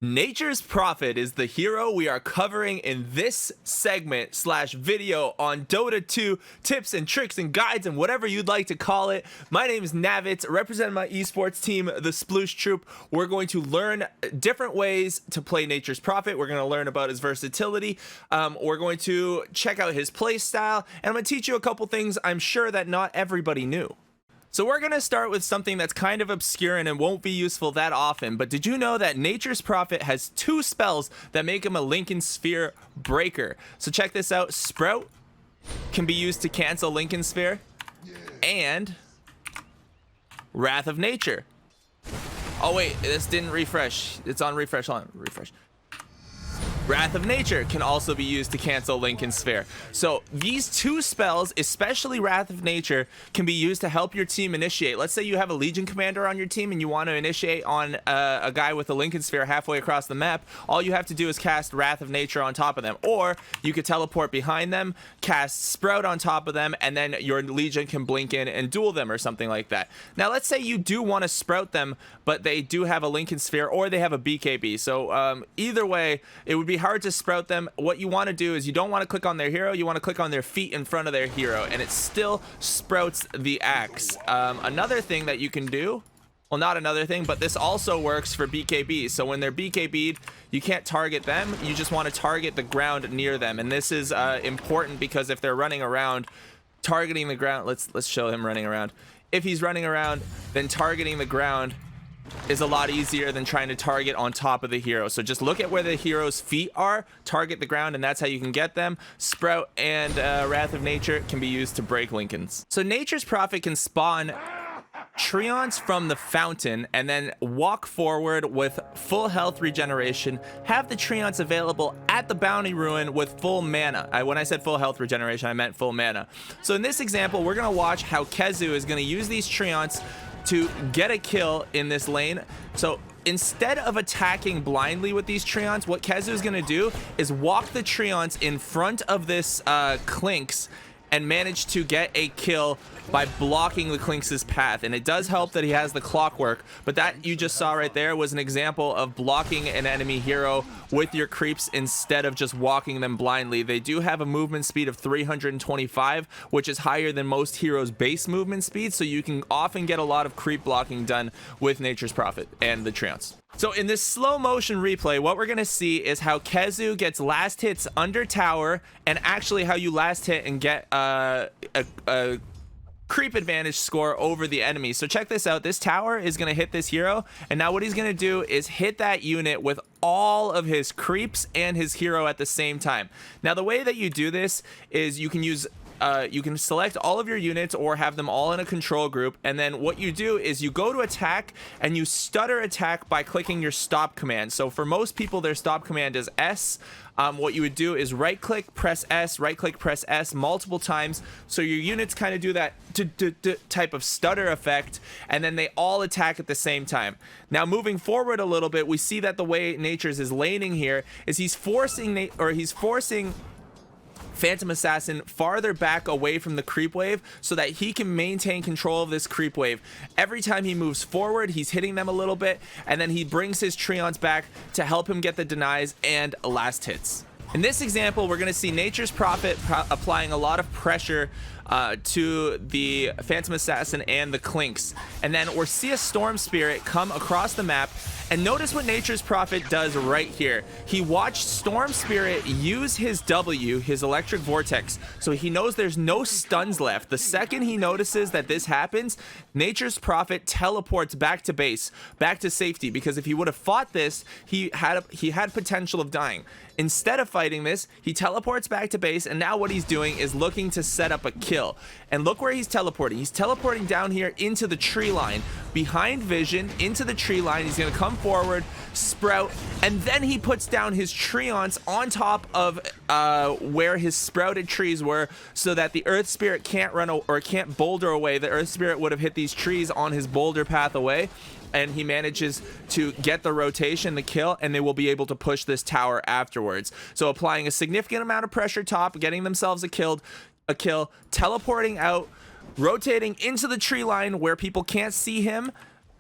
Nature's Prophet is the hero we are covering in this segment / video on Dota 2 tips and tricks and guides and whatever you'd like to call it. My name is Navitz, representing my esports team, the Sploush Troupe. We're going to learn different ways to play Nature's Prophet. We're going to learn about his versatility. We're going to check out his play style, and I'm going to teach you a couple things I'm sure that not everybody knew. So we're going to start with something that's kind of obscure and it won't be useful that often, but did you know that Nature's Prophet has 2 spells that make him a Lincoln Sphere breaker? So check this out. Sprout can be used to cancel Lincoln Sphere, and Wrath of Nature. Oh wait, this didn't refresh. It's on refresh. Hold on, refresh. Wrath of Nature can also be used to cancel Lincoln Sphere. So these 2 spells, especially Wrath of Nature, can be used to help your team initiate. Let's say you have a Legion commander on your team and you want to initiate on a guy with a Lincoln Sphere halfway across the map. All you have to do is cast Wrath of Nature on top of them. Or you could teleport behind them, cast Sprout on top of them, and then your Legion can blink in and duel them or something like that. Now let's say you do want to Sprout them, but they do have a Lincoln Sphere or they have a BKB. So either way, it would be hard to Sprout them. What you want to do is you don't want to click on their hero, you want to click on their feet in front of their hero, and it still sprouts the axe. Another thing that you can do, well, not another thing, but this also works for BKB. So when they're BKB'd, you can't target them, you just want to target the ground near them. And this is important because if they're running around, targeting the ground, let's show him running around. If he's running around, then targeting the ground is a lot easier than trying to target on top of the hero. So just look at where the hero's feet are, target the ground, and that's how you can get them. Sprout and Wrath of Nature can be used to break Lincolns. So Nature's Prophet can spawn Treants from the fountain and then walk forward with full health regeneration, have the Treants available at the bounty ruin with full mana. When I said full health regeneration, I meant full mana. So in this example, we're going to watch how Kezu is going to use these Treants to get a kill in this lane. So instead of attacking blindly with these Treants, what Kezu is going to do is walk the Treants in front of this Clinks and manage to get a kill by blocking the Clinks' path. And it does help that he has the clockwork, but that you just saw right there was an example of blocking an enemy hero with your creeps instead of just walking them blindly. They do have a movement speed of 325, which is higher than most heroes' base movement speed, so you can often get a lot of creep blocking done with Nature's Prophet and the Treants. So in this slow motion replay, what we're going to see is how Kezu gets last hits under tower, and actually how you last hit and get a creep advantage score over the enemy. So check this out. This tower is going to hit this hero, and now what he's going to do is hit that unit with all of his creeps and his hero at the same time. Now the way that you do this is you can use you can select all of your units or have them all in a control group, and then what you do is you go to attack and you stutter attack by clicking your stop command. So for most people, their stop command is S. What you would do is right click, press S, right click, press S multiple times, so your units kind of do that type of stutter effect, and then they all attack at the same time. Now moving forward a little bit, we see that the way Nature's is laning here is he's forcing Phantom Assassin farther back away from the creep wave so that he can maintain control of this creep wave. Every time he moves forward, he's hitting them a little bit, and then he brings his Treants back to help him get the denies and last hits. In this example, we're going to see Nature's Prophet applying a lot of pressure to the Phantom Assassin and the Clinks, and then we'll see a Storm Spirit come across the map. And notice what Nature's Prophet does right here. He watched Storm Spirit use his W, his Electric Vortex, so he knows there's no stuns left. The second he notices that this happens, Nature's Prophet teleports back to base, back to safety, because if he would have fought this, he had potential of dying. Instead of fighting this, he teleports back to base, and now what he's doing is looking to set up a kill. And look where he's teleporting. He's teleporting down here into the tree line, behind vision, into the tree line. He's going to come forward, Sprout, and then he puts down his Treants on top of where his sprouted trees were, so that the Earth Spirit can't run or can't boulder away. The Earth Spirit would have hit these trees on his boulder path away, and he manages to get the rotation, the kill, and they will be able to push this tower afterwards. So applying a significant amount of pressure top, getting themselves a kill, teleporting out, rotating into the tree line where people can't see him,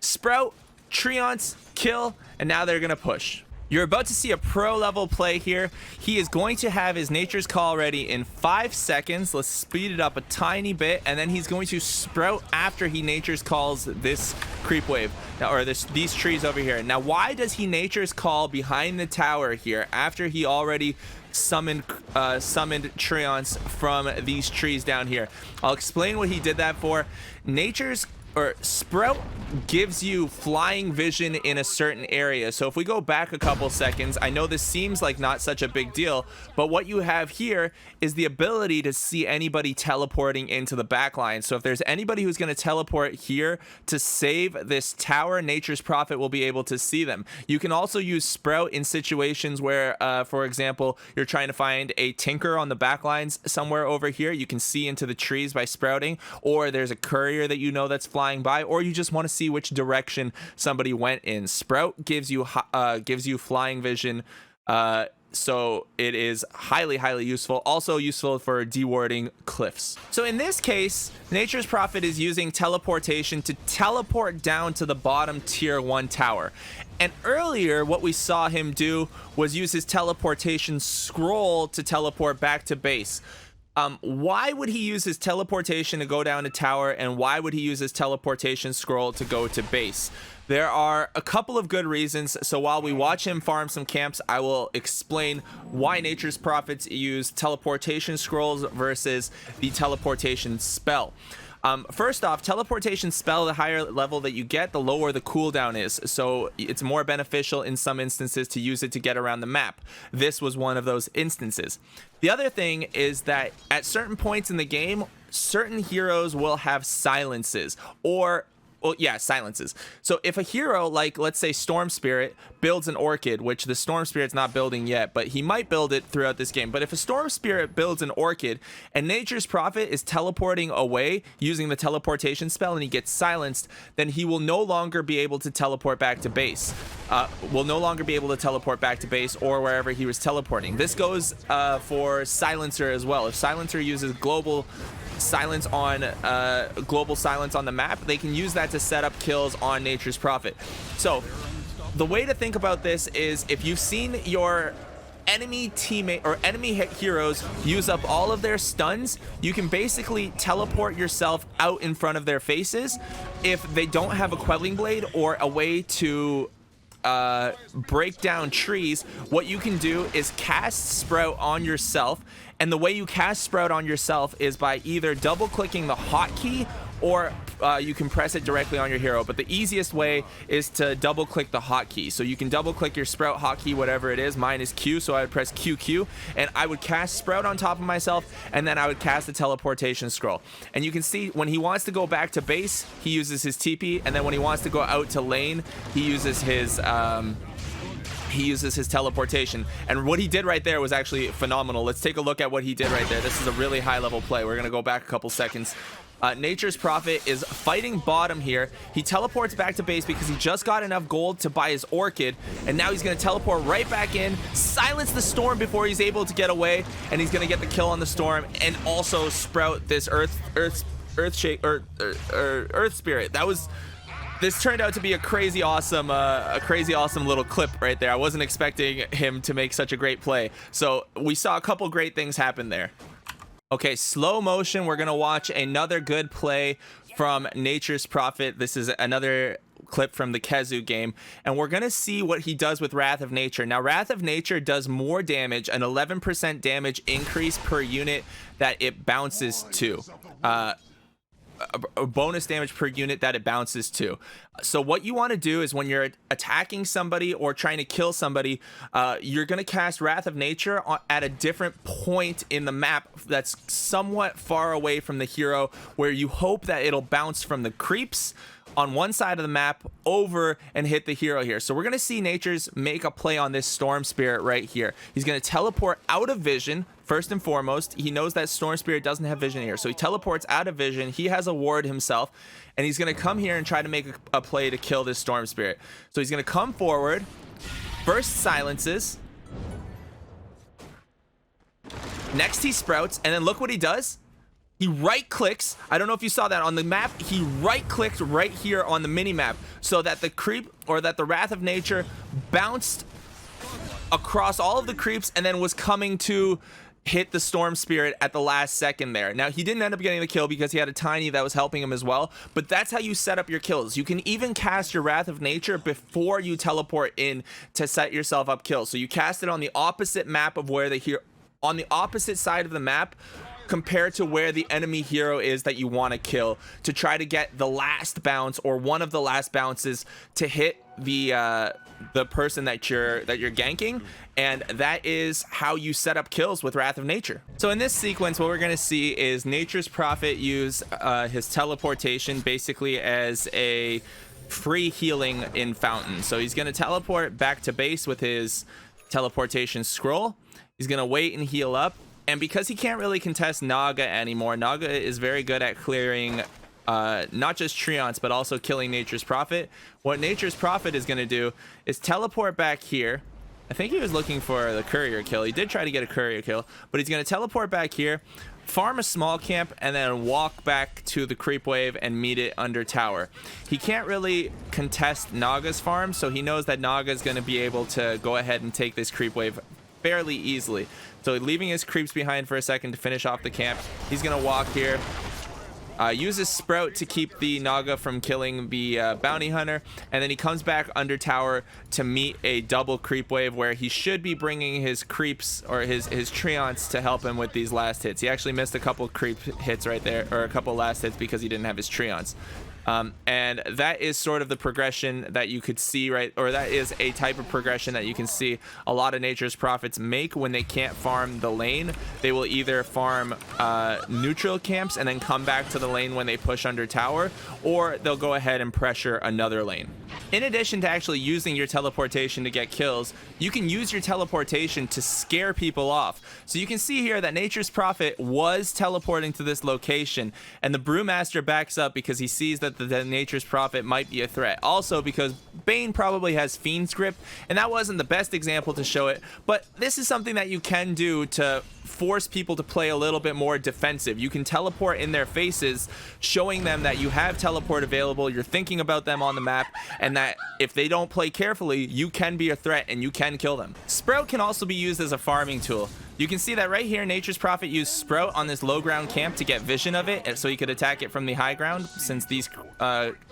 Sprout, Treants, kill, and now they're gonna push. You're about to see a pro level play here. He is going to have his Nature's Call ready in 5 seconds. Let's speed it up a tiny bit, and then he's going to sprout after he Nature's Calls this creep wave, or these trees over here. Now, why does he Nature's Call behind the tower here after he already summoned Treants from these trees down here? I'll explain what he did that for. Sprout gives you flying vision in a certain area. So if we go back a couple seconds, I know this seems like not such a big deal, but what you have here is the ability to see anybody teleporting into the backline. So if there's anybody who's going to teleport here to save this tower, Nature's Prophet will be able to see them. You can also use Sprout in situations where, for example, you're trying to find a Tinker on the backlines somewhere over here. You can see into the trees by sprouting, or there's a courier that you know that's flying by, or you just want to see which direction somebody went in. Sprout gives you flying vision, so it is highly useful. Also useful for dewarding cliffs. So in this case, Nature's Prophet is using teleportation to teleport down to the bottom tier 1 tower. And earlier, what we saw him do was use his teleportation scroll to teleport back to base. Why would he use his teleportation to go down a tower, and why would he use his teleportation scroll to go to base? There are a couple of good reasons. So while we watch him farm some camps, I will explain why Nature's Prophets use teleportation scrolls versus the teleportation spell. First off, teleportation spell, the higher level that you get, the lower the cooldown is. So it's more beneficial in some instances to use it to get around the map. This was one of those instances. The other thing is that at certain points in the game, certain heroes will have silences, or silences. So if a hero, like let's say Storm Spirit, builds an Orchid, which the Storm Spirit's not building yet, but he might build it throughout this game. But if a Storm Spirit builds an Orchid and Nature's Prophet is teleporting away using the teleportation spell and he gets silenced, then he will no longer be able to teleport back to base. Or wherever he was teleporting. This goes for Silencer as well. If Silencer uses global silence on the map, they can use that to set up kills on Nature's Prophet. So the way to think about this is, if you've seen your enemy teammate or enemy heroes use up all of their stuns, you can basically teleport yourself out in front of their faces. If they don't have a Quelling Blade or a way to break down trees, what you can do is cast Sprout on yourself. And the way you cast Sprout on yourself is by either double clicking the hotkey, or you can press it directly on your hero. But the easiest way is to double click the hotkey. So you can double click your Sprout hotkey, whatever it is. Mine is Q, so I would press QQ, and I would cast Sprout on top of myself, and then I would cast the teleportation scroll. And you can see when he wants to go back to base, he uses his TP, and then when he wants to go out to lane, he uses his teleportation. And what he did right there was actually phenomenal. Let's take a look at what he did right there. This is a really high level play. We're gonna go back a couple seconds. Nature's Prophet is fighting bottom here. He teleports back to base because he just got enough gold to buy his Orchid, and now he's going to teleport right back in, silence the Storm before he's able to get away, and he's going to get the kill on the Storm, and also sprout this Earth Spirit. This turned out to be a crazy awesome little clip right there. I wasn't expecting him to make such a great play. So we saw a couple great things happen there. Okay, slow motion. We're gonna watch another good play from Nature's Prophet. This is another clip from the Kezu game, and we're gonna see what he does with Wrath of Nature. Now, Wrath of Nature does more damage, an 11% damage increase per unit that it bounces to. A bonus damage per unit that it bounces to. So what you want to do is, when you're attacking somebody or trying to kill somebody, you're going to cast Wrath of Nature at a different point in the map that's somewhat far away from the hero, where you hope that it'll bounce from the creeps on one side of the map over and hit the hero here. So we're going to see Nature's make a play on this Storm Spirit right here. He's going to teleport out of vision. First and foremost, he knows that Storm Spirit doesn't have vision here, so he teleports out of vision. He has a ward himself, and he's going to come here and try to make a play to kill this Storm Spirit. So he's going to come forward, first silences, next he sprouts, and then look what he does. He right clicks. I don't know if you saw that on the map. He right clicked right here on the mini map so that the creep, or that the Wrath of Nature bounced across all of the creeps and then was coming to hit the Storm Spirit at the last second there. Now, he didn't end up getting the kill because he had a Tiny that was helping him as well, but that's how you set up your kills. You can even cast your Wrath of Nature before you teleport in to set yourself up kills. So you cast it on the opposite map of where the hero, on the opposite side of the map compared to where the enemy hero is that you want to kill, to try to get the last bounce or one of the last bounces to hit the person that you're ganking. And that is how you set up kills with Wrath of Nature. So in this sequence, what we're going to see is Nature's Prophet use his teleportation basically as a free healing in Fountain. So he's going to teleport back to base with his teleportation scroll. He's going to wait and heal up. And because he can't really contest Naga anymore, Naga is very good at clearing not just Treants, but also killing Nature's Prophet. What Nature's Prophet is going to do is teleport back here. I think he was looking for the courier kill. He did try to get a courier kill, but he's going to teleport back here, farm a small camp, and then walk back to the creep wave and meet it under tower. He can't really contest Naga's farm, so he knows that Naga is going to be able to go ahead and take this creep wave fairly easily. So leaving his creeps behind for a second to finish off the camp, he's going to walk here. Uses Sprout to keep the Naga from killing the bounty hunter, and then he comes back under tower to meet a double creep wave where he should be bringing his creeps or his Treants to help him with these last hits. He actually missed a couple creep hits right there, or a couple last hits, because he didn't have his Treants. And that is sort of the progression that you could see, right? Or that is a type of progression that you can see a lot of Nature's Prophets make when they can't farm the lane. They will either farm neutral camps and then come back to the lane when they push under tower, or they'll go ahead and pressure another lane. In addition to actually using your teleportation to get kills, you can use your teleportation to scare people off. So you can see here that Nature's Prophet was teleporting to this location, and the Brewmaster backs up because he sees that the Nature's Prophet might be a threat. Also because Bane probably has Fiend's Grip, and that wasn't the best example to show it, but this is something that you can do to force people to play a little bit more defensive. You can teleport in their faces, showing them that you have teleport available, you're thinking about them on the map, and that if they don't play carefully, you can be a threat and you can kill them. Sprout can also be used as a farming tool. You can see that right here, Nature's Prophet used Sprout on this low ground camp to get vision of it, so he could attack it from the high ground, since these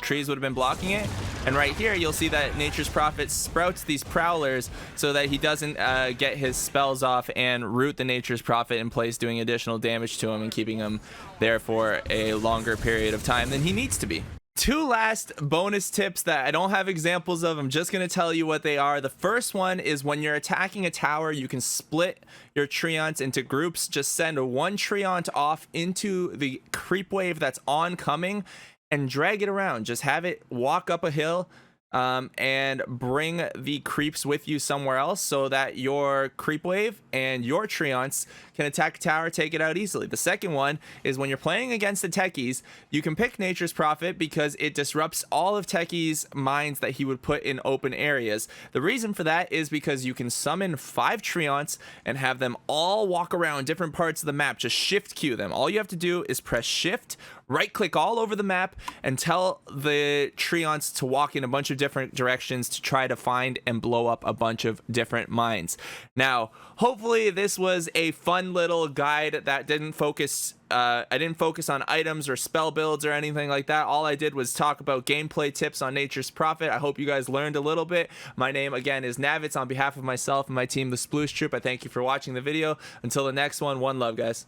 trees would have been blocking it. And right here, you'll see that Nature's Prophet sprouts these prowlers so that he doesn't get his spells off and root the Nature's Prophet in place, doing additional damage to him and keeping him there for a longer period of time than he needs to be. Two last bonus tips that I don't have examples of. I'm just going to tell you what they are. The first one is when you're attacking a tower, you can split your Treants into groups. Just send one Treant off into the creep wave that's oncoming and drag it around. Just have it walk up a hill and bring the creeps with you somewhere else, so that your creep wave and your Treants can attack a tower, take it out easily. The second one is when you're playing against the techies, you can pick Nature's Prophet because it disrupts all of Techie's mines that he would put in open areas. The reason for that is because you can summon 5 Treants and have them all walk around different parts of the map. Just shift queue them. All you have to do is press shift, right click all over the map, and tell the Treants to walk in a bunch of different directions to try to find and blow up a bunch of different mines. Now, hopefully this was a fun little guide that didn't focus I didn't focus on items or spell builds or anything like that. All I did was talk about gameplay tips on Nature's Prophet. I hope you guys learned a little bit. My name again is Navitz. On behalf of myself and my team, the Sploush Troupe, I thank you for watching the video. Until the next one love, guys.